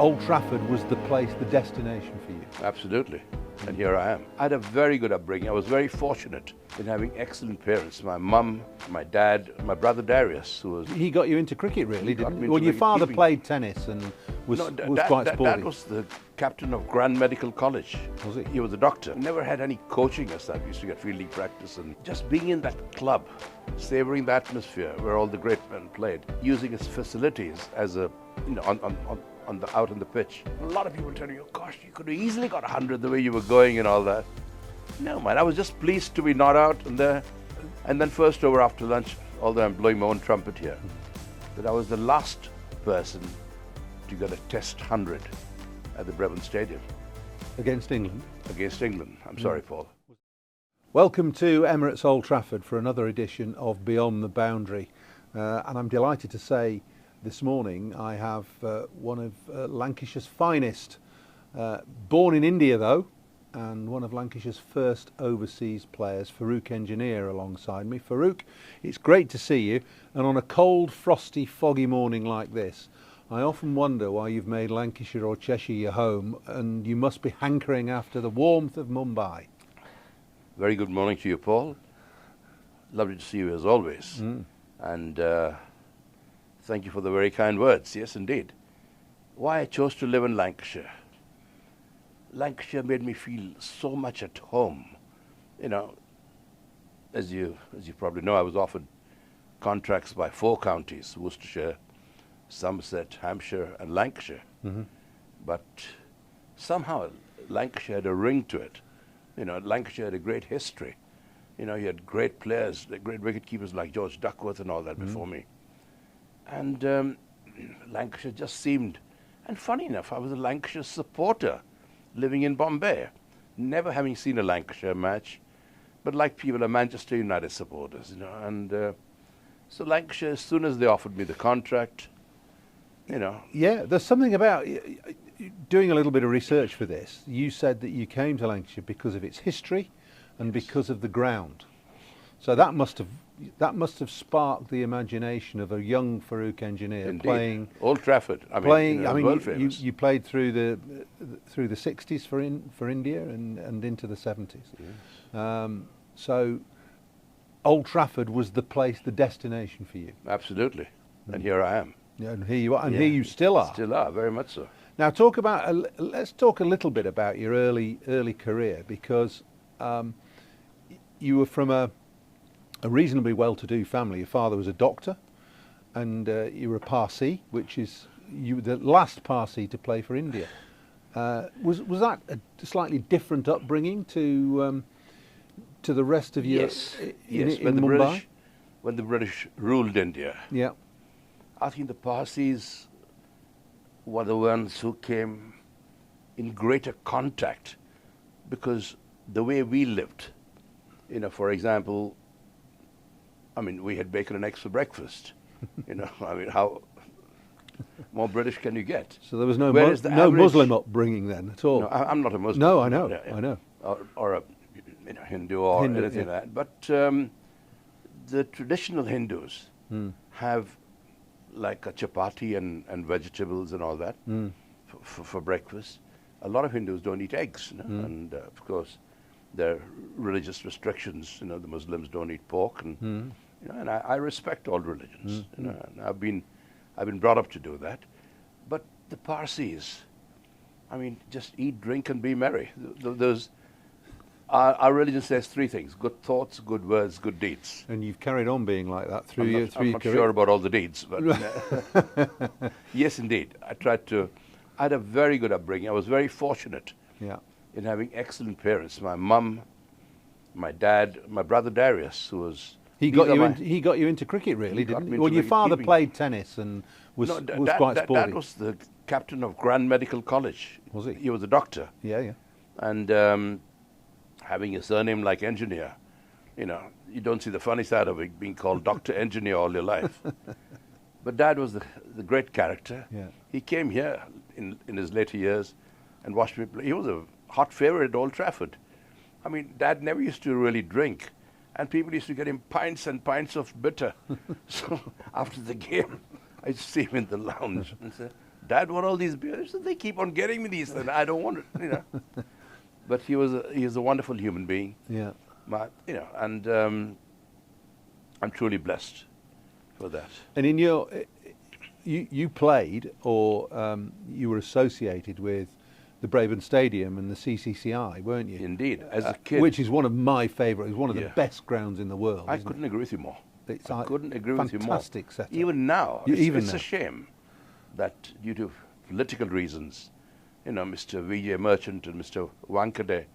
Old Trafford was the place, the destination for you. Absolutely. And here I am. I had a very good upbringing. I was very fortunate in having excellent parents. My mum, my dad, my brother Darius, who was... He got you into cricket, really, didn't he? into Well, your father keeping. played tennis and was quite sporty. Dad was the captain of Grand Medical College. Was he? He was a doctor. Never had any coaching as such. We used to get fielding practice and just being in that club, savouring the atmosphere where all the great men played, using its facilities as a, out on the pitch. A lot of people tell you, gosh, you could have easily got 100 the way you were going and all that. No, man, I was just pleased to be not out and there. And then first over after lunch, although I'm blowing my own trumpet here, that I was the last person to get a test 100 at the Brevin Stadium. Against England? Against England. I'm sorry, Paul. Welcome to Emirates Old Trafford for another edition of Beyond the Boundary. And I'm delighted to say this morning I have one of Lancashire's finest, born in India though, and one of Lancashire's first overseas players, Farokh Engineer, alongside me. Farokh, it's great to see you, and on a cold, frosty, foggy morning like this, I often wonder why you've made Lancashire or Cheshire your home, and you must be hankering after the warmth of Mumbai. Very good morning to you, Paul. Lovely to see you as always. And thank you for the very kind words. Yes, indeed. Why I chose to live in Lancashire. Lancashire made me feel so much at home. You know, as you probably know, I was offered contracts by 4 counties, Worcestershire, Somerset, Hampshire and Lancashire. But somehow Lancashire had a ring to it. You know, Lancashire had a great history. You know, you had great players, the great wicket keepers like George Duckworth and all that before me. And Lancashire just seemed, and funny enough, I was a Lancashire supporter living in Bombay, never having seen a Lancashire match, but like people are Manchester United supporters, you know. And so Lancashire, as soon as they offered me the contract, you know. Yeah, there's something about doing a little bit of research for this. You said that you came to Lancashire because of its history and because of the ground. So that must have sparked the imagination of a young Farokh Engineer. Indeed. Playing Old Trafford. World famous. You played through the 60s for India and into the 70s. So Old Trafford was the place, the destination for you. Absolutely. And here I am. Yeah, and here you are, and here you still are. Still are, very much so. Now, let's talk a little bit about your early career, because you were from a reasonably well-to-do family. Your father was a doctor, and you were a Parsi, which is you were the last Parsi to play for India. Was that a slightly different upbringing to the rest of your in Mumbai? When the British ruled India, yeah, I think the Parsis were the ones who came in greater contact, because the way we lived, you know, for example, I mean, we had bacon and eggs for breakfast. You know, I mean, how more British can you get? So there was no average Muslim upbringing then at all. No, I'm not a Muslim. No, I know, Yeah. I know. Or a Hindu or anything like that. But the traditional Hindus have like a chapati and vegetables and all that for breakfast. A lot of Hindus don't eat eggs, you know? And of course there are religious restrictions. You know, the Muslims don't eat pork, and you know, and I respect all religions. You know, and I've been brought up to do that. But the Parsis, I mean, just eat, drink, and be merry. Our religion says 3 things: good thoughts, good words, good deeds. And you've carried on being like that through your career. I'm not sure about all the deeds, but yes, indeed. I had a very good upbringing. I was very fortunate in having excellent parents. My mum, my dad, my brother Darius, who was... He got you into cricket, really, didn't he? Well, your father played tennis and was quite sporty. Dad was the captain of Grand Medical College. Was he? He was a doctor. Yeah. And having a surname like Engineer, you know, you don't see the funny side of it, being called Dr. Engineer all your life. But Dad was the great character. Yeah. He came here in his later years and watched me play. He was a hot favorite at Old Trafford. I mean, Dad never used to really drink, and people used to get him pints and pints of bitter. So after the game, I'd see him in the lounge and say, Dad won all these beers. They keep on getting me these, and I don't want it, you know. But he is a wonderful human being. Yeah. You know, and I'm truly blessed for that. And in you played, or you were associated with the Braben Stadium and the CCCI, weren't you? Indeed, as a kid. Which is one of my favourite. It's one of the Yeah. best grounds in the world. I couldn't agree with you more. I couldn't agree with you more. Fantastic setup. Even now, Even it's now. a shame that due to political reasons, you know, Mr. Vijay Merchant and Mr. Wankade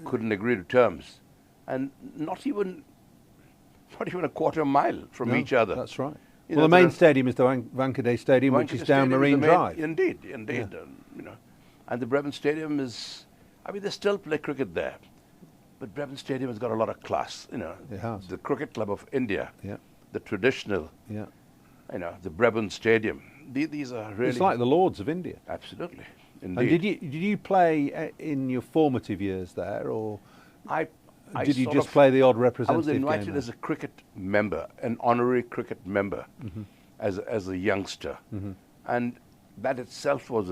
couldn't agree to terms, and not even a quarter mile from No, each other. That's right. You Well, know, the main stadium is the Wankade Stadium, which is down Marine Drive. Indeed. Yeah. You know, and the Braben Stadium is. I mean, they still play cricket there, but Braben Stadium has got a lot of class. You know, It has. The Cricket Club of India, Yeah. the traditional. Yeah. You know, the Braben Stadium. These are really. It's like the Lords of India. Absolutely, And indeed. did you play in your formative years there, or I did you sort just of- play the odd I representative was invited game as a cricket member, an honorary cricket member, Mm-hmm. as a youngster, and that itself was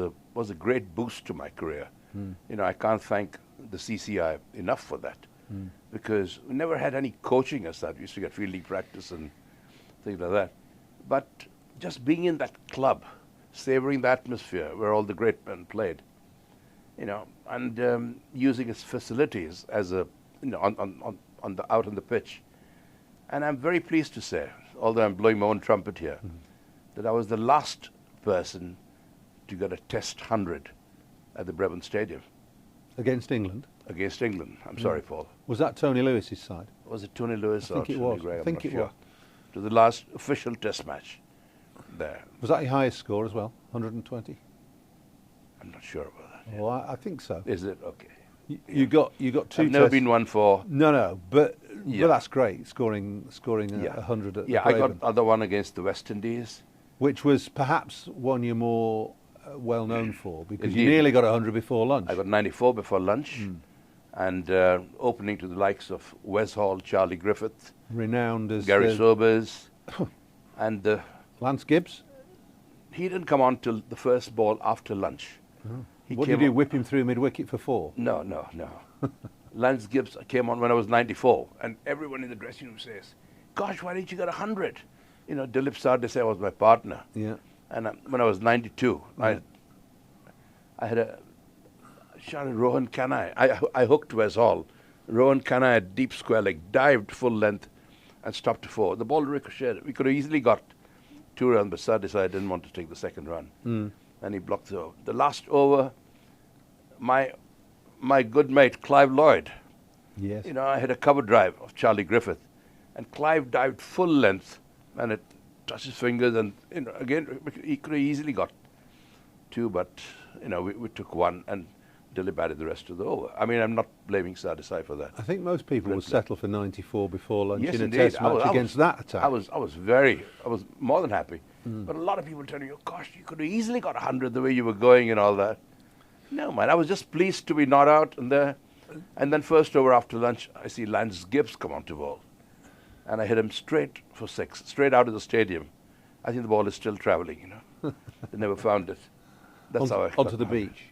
a great boost to my career. Mm. You know, I can't thank the CCI enough for that, Mm. because we never had any coaching as that. We used to get fielding practice and things like that, but just being in that club, savoring the atmosphere where all the great men played, you know, and using its facilities as a, you know, out on the pitch. And I'm very pleased to say, although I'm blowing my own trumpet here, that I was the last person to get a Test 100 at the Braben Stadium against England? against England. I'm sorry, Paul. Was that Tony Lewis's side? Was it Tony Lewis I or think it Tony was. Gray? I I'm think not it sure. was. To the last official Test match there. Was that your highest score as well? 120? I'm not sure about that. Well, I think so. Is it? Okay. You got two. I've never tests. been one for. No, but Yeah. that's great. Scoring Yeah. 100 at Yeah, the I got Braben, other one against the West Indies. which was perhaps one you're more well known for, because you Indeed. nearly got 100 before lunch. I got 94 before lunch, and opening to the likes of Wes Hall, Charlie Griffith, Renowned as Gary Sobers, and Lance Gibbs. he didn't come on till the first ball after lunch. He What came did you on- whip him through mid-wicket for 4? No. Lance Gibbs came on when I was 94, and everyone in the dressing room says, "Gosh, why didn't you get 100?" You know, Dilip Sardesai was my partner, Yeah. and when I was 92, I had a shot at Rohan Kanai. I hooked Wes Hall. Rohan Kanai at deep square leg, dived full length, and stopped to 4. The ball ricocheted. We could have easily got 2 runs, but Sardesai didn't want to take the second run, and he blocked the over. The last over, my good mate Clive Lloyd. Yes. You know, I had a cover drive of Charlie Griffith, and Clive dived full length, and it touched his fingers, and you know, again he could have easily got 2, but you know we took 1, and Dilip added the rest of the over. I mean, I'm not blaming Sardesai for that. I think most people would settle for 94 before lunch Yes, in a indeed. test I match was- against that attack. I was more than happy. But a lot of people tell me, "Oh, gosh, you could have easily got 100 the way you were going and all that." No, man, I was just pleased to be not out and there. And then first over after lunch, I see Lance Gibbs come onto ball, and I hit him straight for 6, straight out of the stadium. I think the ball is still travelling. You know, they never found it. That's how I got onto the my- beach.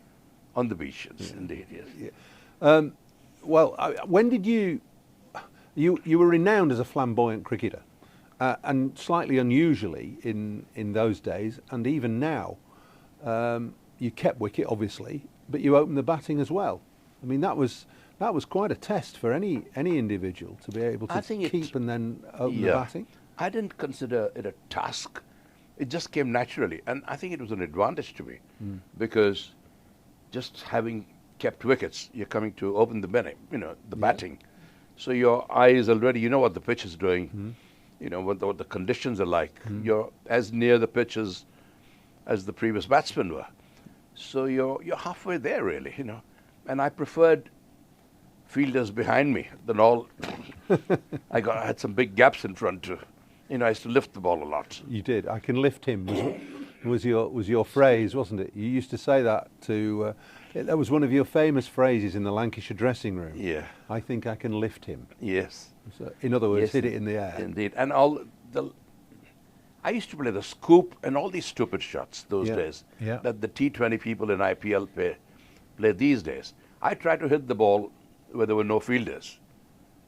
On the beach, yes, indeed, yes. Yeah. Well, when did you were renowned as a flamboyant cricketer, and slightly unusually in those days, and even now, you kept wicket obviously, but you opened the batting as well. I mean, that was quite a test for any individual to be able I to think keep and then open the Yeah. batting. I didn't consider it a task. It just came naturally, and I think it was an advantage to me because just having kept wickets, you're coming to open the batting. So your eyes already, you know what the pitch is doing, you know what the conditions are like. You're as near the pitch as the previous batsmen were. So you're halfway there, really, you know. And I preferred fielders behind me than all. I had some big gaps in front too. You know, I used to lift the ball a lot. You did. I can lift him. Was your phrase, wasn't it? You used to say that to. That was one of your famous phrases in the Lancashire dressing room. Yeah. I think I can lift him. Yes. So, in other words, Yes, hit it in the air. Indeed. And I used to play the scoop and all these stupid shots those Yeah. days Yeah. that the T20 people in IPL play these days. I tried to hit the ball where there were no fielders,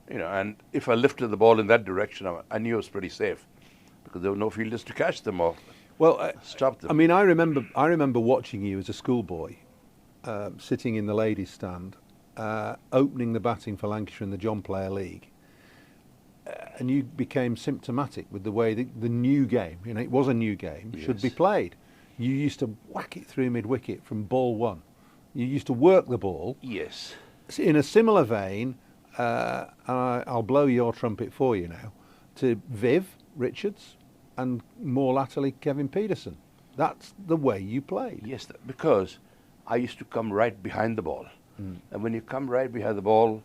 and if I lifted the ball in that direction, I knew it was pretty safe because there were no fielders to catch them or Well, stop them. I mean, I remember watching you as a schoolboy, sitting in the ladies' stand, opening the batting for Lancashire in the John Player League, and you became symptomatic with the way the new game, it was a new game, should be Yes. played. You used to whack it through mid-wicket from ball one. You used to work the ball. Yes. In a similar vein, I'll blow your trumpet for you now, to Viv Richards and more latterly Kevin Peterson. That's the way you played. Yes, because I used to come right behind the ball. And when you come right behind the ball,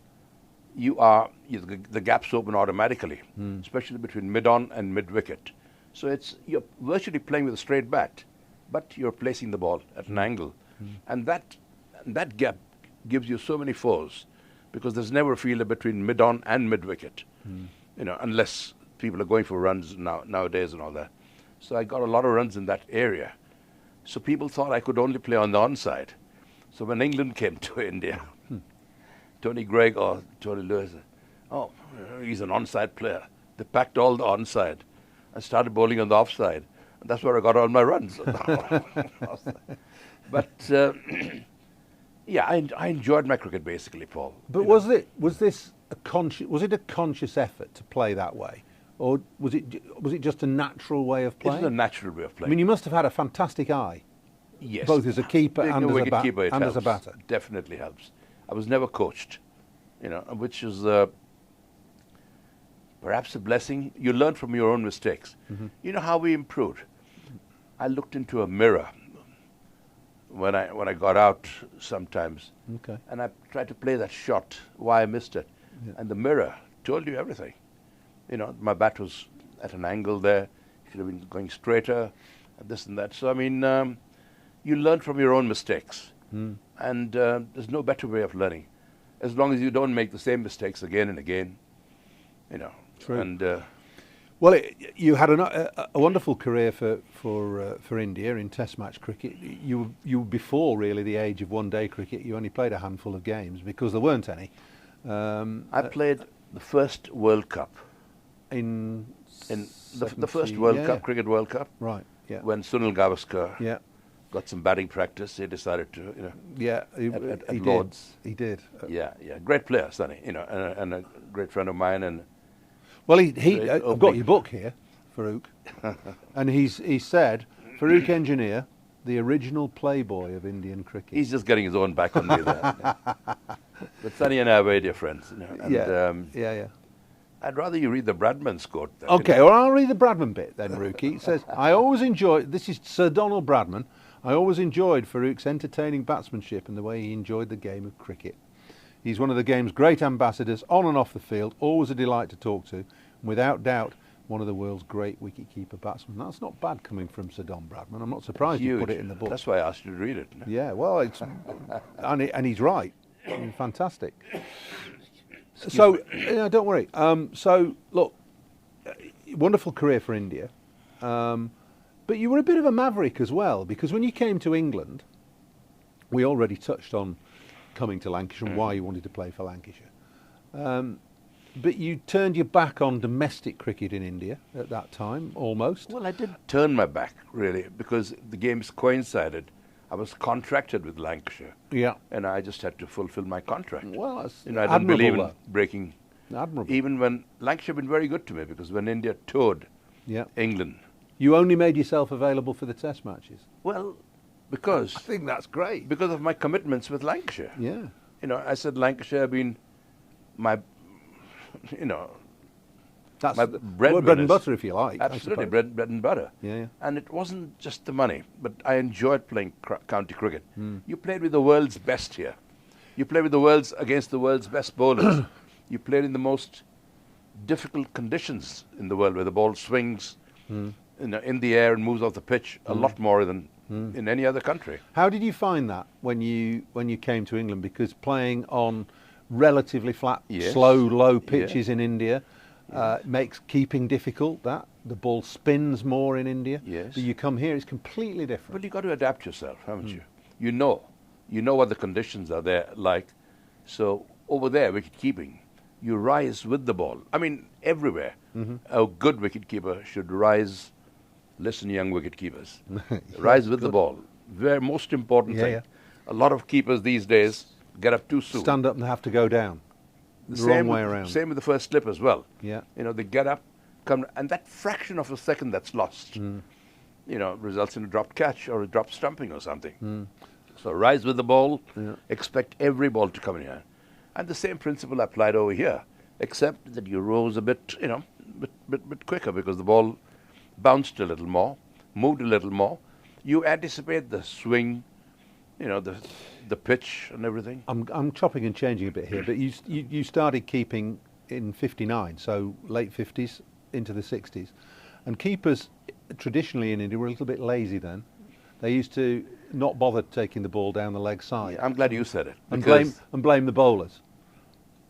the gaps open automatically, especially between mid-on and mid-wicket. So you're virtually playing with a straight bat, but you're placing the ball at an angle. And that gap gives you so many fours because there's never a fielder between mid-on and mid-wicket, unless people are going for runs nowadays and all that. So I got a lot of runs in that area. So people thought I could only play on the onside. So when England came to India, Tony Greig or Tony Lewis said, "Oh, he's an onside player." They packed all the onside and started bowling on the offside. And that's where I got all my runs. But yeah, I enjoyed my cricket basically, Paul. But was it a conscious effort to play that way, or was it just a natural way of It playing? was a natural way of I playing. mean, you must have had a fantastic eye, Yes. both as a keeper Being and a as a wicket-keeper, it and as a helps. batter. Definitely helps. I was never coached, which is perhaps a blessing. You learn from your own mistakes. You know how we improved? I looked into a mirror when I got out sometimes, Okay. and I tried to play that shot, why I missed it. Yeah. And the mirror told you everything. My bat was at an angle there. It should have been going straighter, and this and that. So, I mean, you learn from your own mistakes. And there's no better way of learning. As long as you don't make the same mistakes again and again, True. And Well, you had a wonderful career for India in Test match cricket. You were before really the age of one-day cricket. You only played a handful of games because there weren't any. I played the first World Cup. In The first World Cup, Cricket World Cup, Right. Yeah. when Sunil Gavaskar Yeah. got some batting practice, he decided to, Yeah. at He Lord's. did. He did. Yeah, great player, Sonny, and a great friend of mine, and Well, Great I've got opening. your book here, Farokh, and he said Farokh Engineer, the original playboy of Indian cricket. he's just getting his own back on me there. But Sonny and I are very dear friends, and yeah. I'd rather you read the Bradman's quote. There, Okay, well, I'll read the Bradman bit then, Rookie. It says, I always enjoyed, this is Sir Donald Bradman, I always enjoyed Farokh's entertaining batsmanship and the way he enjoyed the game of cricket. He's one of the game's great ambassadors, on and off the field, always a delight to talk to, and without doubt, one of the world's great wicket-keeper batsmen. That's not bad coming from Sir Don Bradman. I'm not surprised you put it in the book. That's why I asked you to read it. Yeah, well, it's and he's right. I mean, fantastic. So, don't worry. So, look, wonderful career for India, but you were a bit of a maverick as well, because when you came to England, we already touched on coming to Lancashire and why you wanted to play for Lancashire. But you turned your back on domestic cricket in India at that time, almost. Well, I did turn my back, really, because the games coincided. I was contracted with Lancashire, Yeah. and I just had to fulfill my contract. Well, that's I didn't believe in admirable, breaking. though. Admirable. Even when Lancashire had been very good to me, because when India toured Yeah. England, You only made yourself available for the Test matches. well, because I think that's great. because of my commitments with Lancashire. Yeah. I said Lancashire have been my, That's My bread breadwinners. and butter, if you like. I absolutely suppose. bread and butter. Yeah. And it wasn't just the money, but I enjoyed playing county cricket. Hmm. You played with the world's best here. You played with against the world's best bowlers. You played in the most difficult conditions in the world, where the ball swings Hmm. in the air and moves off the pitch a lot more than in any other country. How did you find that when you came to England? Because playing on relatively flat, Yes. slow, low pitches in India makes keeping difficult. That The ball spins more in India. Yes. But you come here, it's completely different. But you've got to adapt yourself, haven't you? You know what the conditions are there like. So over there, wicket keeping, you rise with the ball. I mean, everywhere. A good wicketkeeper should rise. Listen, young wicketkeepers, rise with the ball. Very most important thing. Yeah. A lot of keepers these days get up too soon. Stand up and have to go down. The wrong way around. Same with the first slip as well. Yeah. You know, they get up, come, and that fraction of a second that's lost, you know, results in a dropped catch or a dropped stumping or something. So rise with the ball, expect every ball to come in here. And the same principle applied over here, except that you rose a bit, you know, bit quicker because the ball bounced a little more, moved a little more. You anticipate the swing, you know, the pitch and everything. I'm chopping and changing a bit here, but you started keeping in '59, so late '50s into the '60s, and keepers traditionally in India were a little bit lazy then. They used to not bother taking the ball down the leg side. Yeah, I'm glad you said it. And blame the bowlers.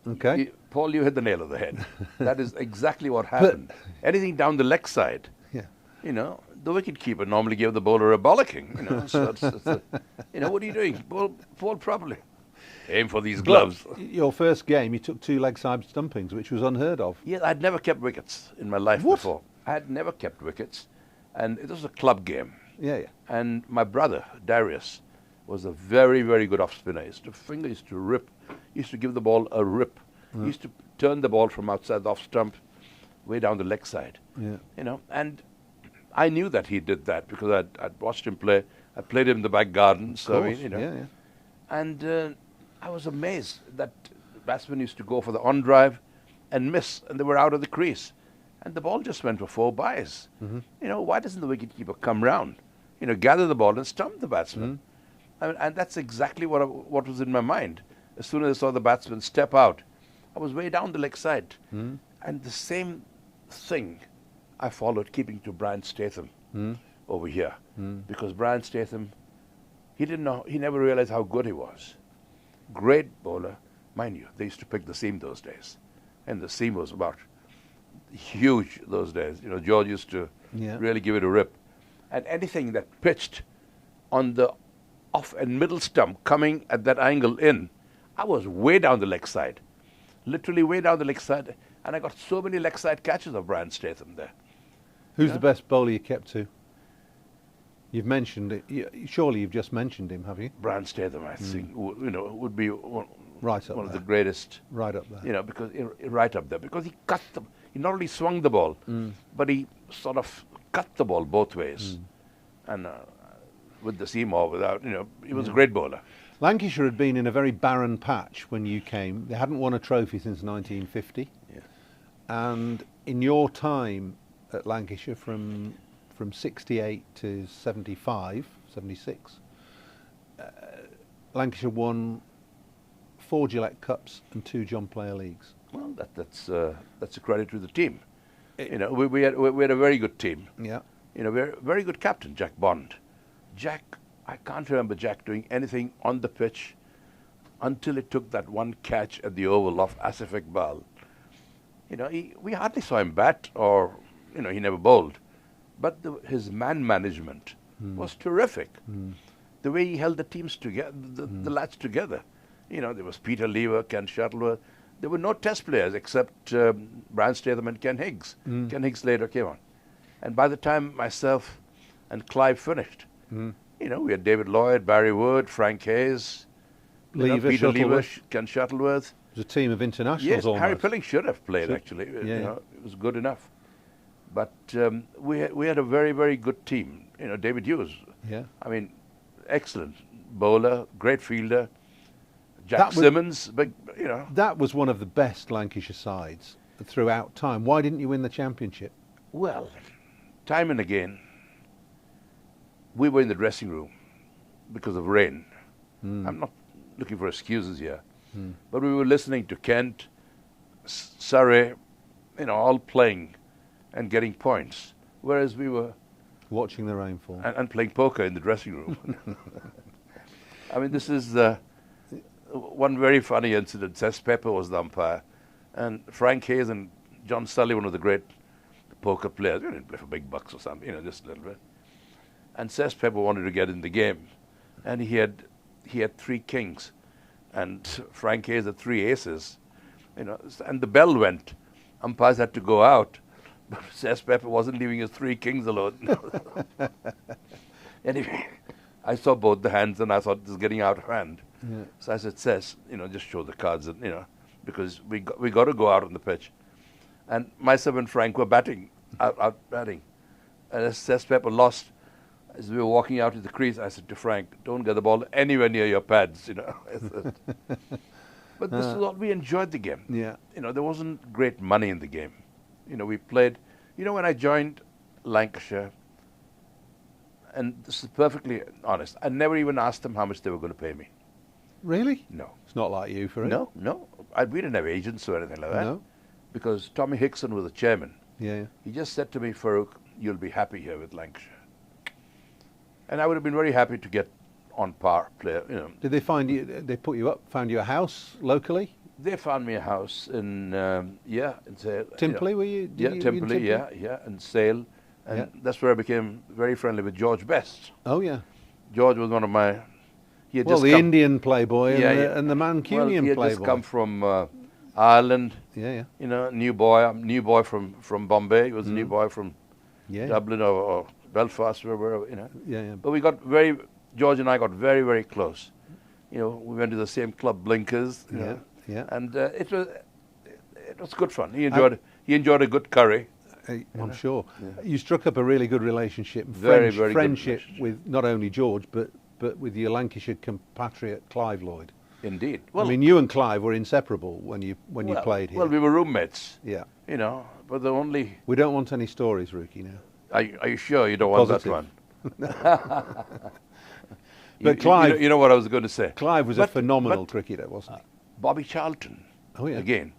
Okay, Paul, you hit the nail on the head. That is exactly what happened. Anything down the leg side, you know, the wicketkeeper normally gave the bowler a bollocking. You know, so you know, what are you doing? Ball properly. Aim for these gloves. Your first game, you took 2 leg side stumpings, which was unheard of. Yeah, I'd never kept wickets in my life before. I had never kept wickets, and it was a club game. Yeah. And my brother Darius was a very, very good off spinner. His finger used to rip. He used to give the ball a rip. He used to turn the ball from outside the off stump way down the leg side. Yeah. You know, and I knew that he did that because I'd watched him play. I played him in the back garden. So, I mean, you know. Yeah. And I was amazed that batsmen used to go for the on drive and miss, and they were out of the crease. And the ball just went for 4 byes. You know, why doesn't the wicketkeeper come round? You know, gather the ball and stump the batsman. I mean, and that's exactly what was in my mind. As soon as I saw the batsman step out, I was way down the leg side. And the same thing I followed, keeping to Brian Statham over here. Because Brian Statham, he never realized how good he was. Great bowler. Mind you, they used to pick the seam those days. And the seam was about huge those days. You know, George used to really give it a rip. And anything that pitched on the off and middle stump coming at that angle in, I was way down the leg side. Literally way down the leg side. And I got so many leg side catches of Brian Statham there. Who's the best bowler you kept to? You've mentioned it. Surely you've just mentioned him, have you? Brian Statham, I think, you know, would be one of the greatest. Right up there. You know, because right up there. Because he cut them. He not only swung the ball, but he sort of cut the ball both ways. And with the seam or without, you know, he was a great bowler. Lancashire had been in a very barren patch when you came. They hadn't won a trophy since 1950. Yeah. And in your time at Lancashire, from 68 to 75, 76, Lancashire won 4 Gillette Cups and 2 John Player Leagues. Well, that's a credit to the team. You know, we had a very good team. Yeah. You know, very good captain, Jack Bond. Jack, I can't remember Jack doing anything on the pitch until he took that one catch at the Oval off Asif Iqbal. You know, we hardly saw him bat, or, you know, he never bowled. But his man management was terrific. The way he held the teams together, the lads together. You know, there was Peter Lever, Ken Shuttleworth. There were no test players except Brian Statham and Ken Higgs. Ken Higgs later came on. And by the time myself and Clive finished, you know, we had David Lloyd, Barry Wood, Frank Hayes, Peter Lever, Ken Shuttleworth. It was a team of internationals. Yes, almost. Harry Pilling should have played, actually. You know, it was good enough. But we had a very, very good team. You know, David Hughes. Yeah. I mean, excellent bowler, great fielder. Jack Simmons, but, you know. That was one of the best Lancashire sides throughout time. Why didn't you win the championship? Well, time and again, we were in the dressing room because of rain. I'm not looking for excuses here. But we were listening to Kent, Surrey, you know, all playing and getting points, whereas we were watching the rainfall and playing poker in the dressing room. I mean, this is one very funny incident. Cess Pepper was the umpire, and Frank Hayes and John Sullivan, one of the great poker players. We didn't play for big bucks or something, just a little bit. And Cess Pepper wanted to get in the game, and he had 3 kings, and Frank Hayes had 3 aces, and the bell went. Umpires had to go out, but Cess Pepper wasn't leaving his 3 kings alone. Anyway, I saw both the hands, and I thought this is getting out of hand. Yeah. So I said, Cess, just show the cards, and because we got to go out on the pitch. And myself and Frank were out batting. And as Cess Pepper lost, as we were walking out to the crease, I said to Frank, don't get the ball anywhere near your pads, But this is all, we enjoyed the game. Yeah. There wasn't great money in the game. We played, when I joined Lancashire, and this is perfectly honest, I never even asked them how much they were going to pay me. Really? No. It's not like you for it. No. We didn't have agents or anything like that. No. Because Tommy Hickson was the chairman. Yeah. He just said to me, Farokh, you'll be happy here with Lancashire. And I would have been very happy to get on par player, Did they find you? They put you up? Found you a house locally? They found me a house in in Sale. Timperley, were you? Timperley, and Sale. And that's where I became very friendly with George Best. Oh yeah. George was one of my. He had Well, just the come, Indian playboy and the Mancunian he had playboy. just come from Ireland. Yeah. New boy from Bombay. He was a new boy from Dublin or Belfast, wherever, Yeah. But George and I got very, very close. We went to the same club, Blinkers. Yeah. And it was good fun. He enjoyed a good curry. I'm sure. Yeah. You struck up a really good relationship, very friendship good with not only George but with your Lancashire compatriot Clive Lloyd. Indeed. Well, I mean, you and Clive were inseparable when you played here. Well, we were roommates. Yeah. But the only. We don't want any stories, Rookie. Now. Are you sure you don't want Positive. that one? But Clive, you know what I was going to say. Clive was a phenomenal cricketer, wasn't he? Bobby Charlton. Oh yeah. Again,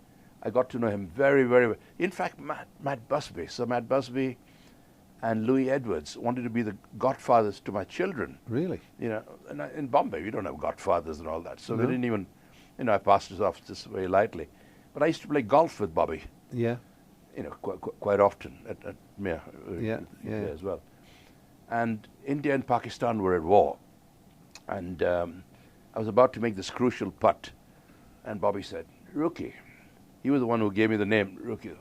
I got to know him very, very well. In fact, Matt Busby, Sir Matt Busby, and Louis Edwards wanted to be the godfathers to my children. Really? And in Bombay, we don't have godfathers and all that, so No. we didn't even. I passed it off just very lightly. But I used to play golf with Bobby. Yeah. Quite often at Mir. Yeah. As well. And India and Pakistan were at war. And I was about to make this crucial putt. And Bobby said, Rookie. He was the one who gave me the name, Rookie.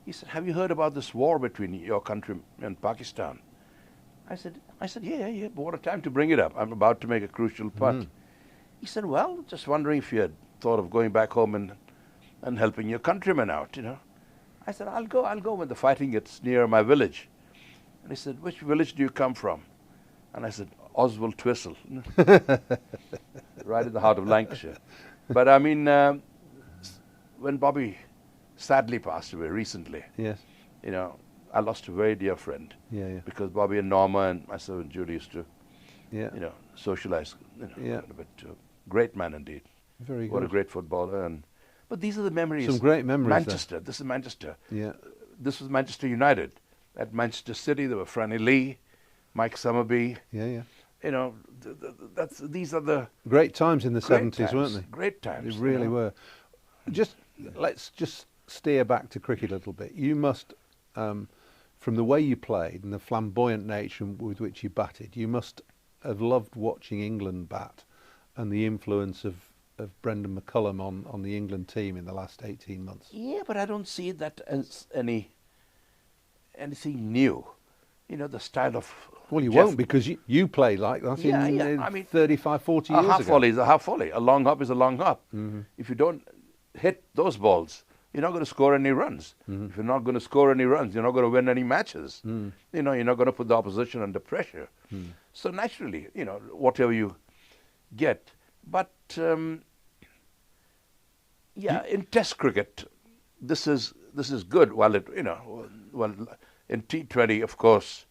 He said, have you heard about this war between your country and Pakistan? I said, yeah, but what a time to bring it up. I'm about to make a crucial putt. He said, well, just wondering if you had thought of going back home and helping your countrymen out, I said, I'll go when the fighting gets near my village. And he said, which village do you come from? And I said, Oswald Twistle, right in the heart of Lancashire. But I mean, when Bobby sadly passed away recently, yes, I lost a very dear friend. Yeah. Because Bobby and Norma and myself and Judy used to, socialize, a bit too. Great man indeed. Very good. What a great footballer. But these are the memories. Some great memories. Manchester. This is Manchester. Yeah. This was Manchester United. At Manchester City, there were Franny Lee, Mike Summerby. Yeah. These are the great times in the 70s, weren't they? Great times. They really were. Let's just steer back to cricket a little bit. You must, from the way you played and the flamboyant nature with which you batted, you must have loved watching England bat and the influence of Brendan McCullum on the England team in the last 18 months. Yeah, but I don't see that as anything new. The style of... Well, you won't, because you played like that in 35, 40 years ago. A half volley is a half volley. A long hop is a long hop. Mm-hmm. If you don't hit those balls, you're not going to score any runs. Mm-hmm. If you're not going to score any runs, you're not going to win any matches. You're not going to put the opposition under pressure. So naturally, whatever you get. But, in Test cricket, this is good. While in T20, of course,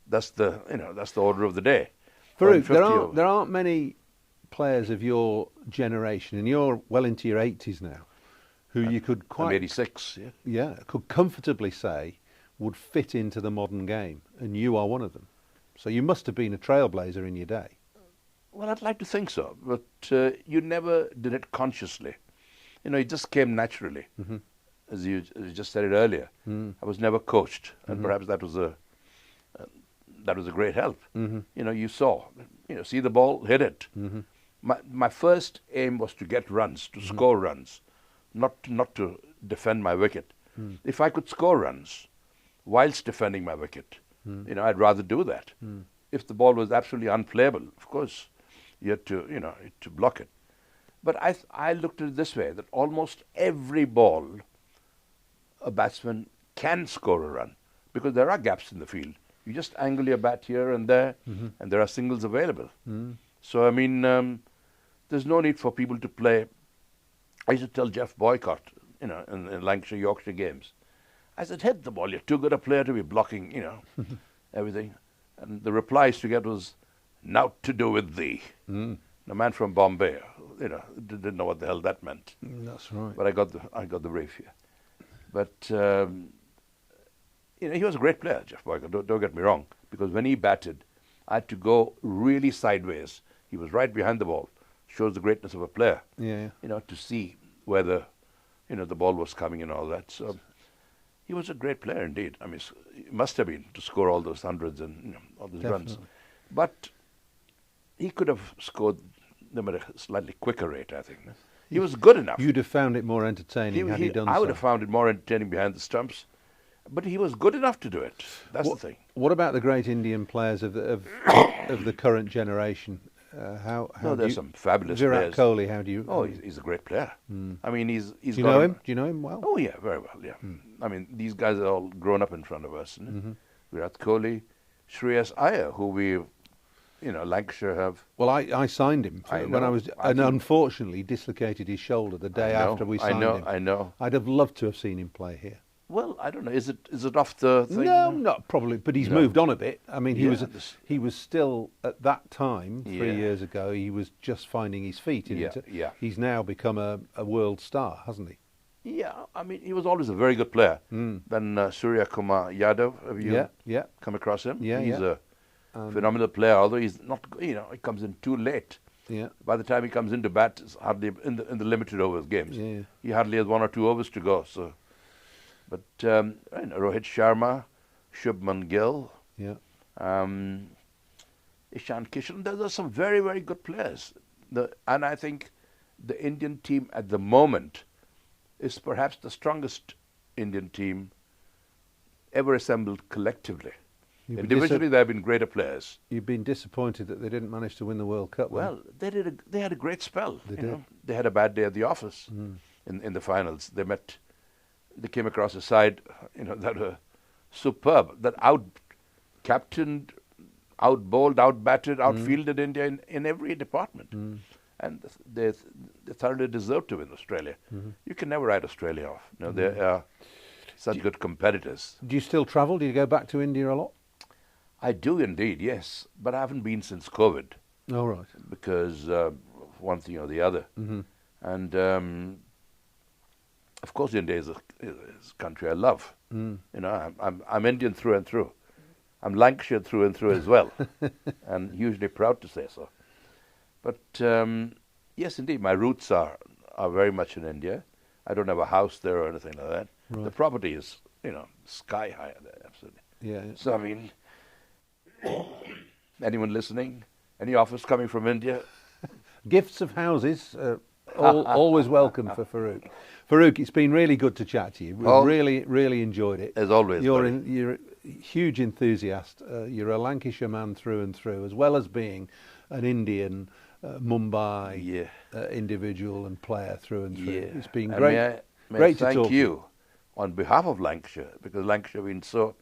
that's the order of the day. Farokh, there aren't many players of your generation, and you're well into your 80s now, who you could I'm 86. Could comfortably say would fit into the modern game, and you are one of them. So you must have been a trailblazer in your day. Well, I'd like to think so, but you never did it consciously. It just came naturally. as you just said it earlier, I was never coached, and perhaps that was a great help. You know, you see the ball, hit it. My first aim was to get runs, to score runs, not to defend my wicket. If I could score runs whilst defending my wicket, you know, I'd rather do that. If the ball was absolutely unplayable, of course, you had to, you know, to block it. But I looked at it this way, that almost every ball a batsman can score a run, because there are gaps in the field. You just angle your bat here and there, and there are singles available. So, I mean, there's no need for people to play. I used to tell Jeff Boycott, you know, in Lancashire, Yorkshire games, I said, hit the ball, you're too good a player to be blocking, you know, everything. And the reply to get was, "Naught to do with thee." The man from Bombay, you know, didn't know what the hell that meant. That's right. But I got the brief here. But you know, he was a great player, Jeff Boycott. Don't get me wrong, because when he batted, I had to go really sideways. He was right behind the ball. Shows the greatness of a player. Yeah. You know, to see whether, you know, the ball was coming and all that. So he was a great player indeed. I mean, he must have been to score all those hundreds and, you know, all those runs. But he could have scored them at a slightly quicker rate, I think. He was good enough. You'd have found it more entertaining had he done so. I would have found it more entertaining behind the stumps. But he was good enough to do it. That's the thing. What about the great Indian players of the current generation? How there's some fabulous Virat players. Kohli, how do you... Oh, he's a great player. I mean, he's do you know him? Do you know him well? Oh, yeah, very well, yeah. I mean, these guys are all grown up in front of us. Virat Kohli, Shreyas Iyer, who we, you know, Lancashire have... Well, I signed him when I was... and unfortunately dislocated his shoulder the day after we signed him. I know. I'd have loved to have seen him play here. Well, I don't know. Is it off the thing? No, not probably. But he's moved on a bit. I mean, he was still at that time 3 years ago. He was just finding his feet. He's now become a world star, hasn't he? Yeah. I mean, he was always a very good player. Then Surya Kumar Yadav. Have you come across him? Yeah, he's a phenomenal player. Although he's not, you know, he comes in too late. Yeah. By the time he comes into bat, it's hardly in the limited overs games. Yeah. He hardly has 1 or 2 overs to go. So. But Rohit Sharma, Shubman Gill, Ishan Kishan, those are some very, very good players. And I think the Indian team at the moment is perhaps the strongest Indian team ever assembled collectively. Individually, there have been greater players. You've been disappointed that they didn't manage to win the World Cup. Well, they had a great spell. They you did. know? They had a bad day at the office in the finals. They came across a side, you know, that were superb, that out-captained, out-bowled, out-batted, out-fielded India in every department. And they thoroughly deserved to win Australia. You can never write Australia off. You know, they are such good competitors. Do you still travel? Do you go back to India a lot? I do indeed, yes. But I haven't been since COVID. Oh, right. Because one thing or the other. And... of course, India is a country I love. You know, I'm Indian through and through. I'm Lancashire through and through as well, and hugely proud to say so. But yes, indeed, my roots are very much in India. I don't have a house there or anything like that. Right. The property is, you know, sky high there, absolutely. Yeah. So I mean, anyone listening, any offers coming from India? Gifts of houses. Always welcome for Farokh. Farokh, it's been really good to chat to you. We've really, really enjoyed it. As always. You're a huge enthusiast. You're a Lancashire man through and through, as well as being an Indian, Mumbai individual and player through and through. Yeah. It's been great. Great to talk. Thank you on behalf of Lancashire, because Lancashire have been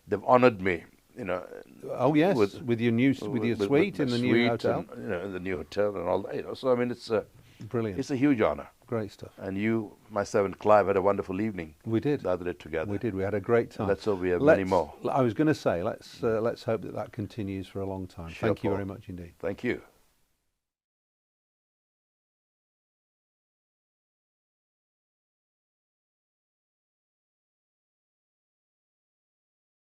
they've honoured me. You know. Oh yes, with your suite in the new hotel. And, you know, in the new hotel and all that. You know, so I mean, it's brilliant. It's a huge honour. Great stuff. And you, myself, and Clive had a wonderful evening. We did. The other day together. We did. We had a great time. Let's hope we have many more. I was going to say, let's hope that continues for a long time. Sure, Thank you Paul. very much indeed. Thank you.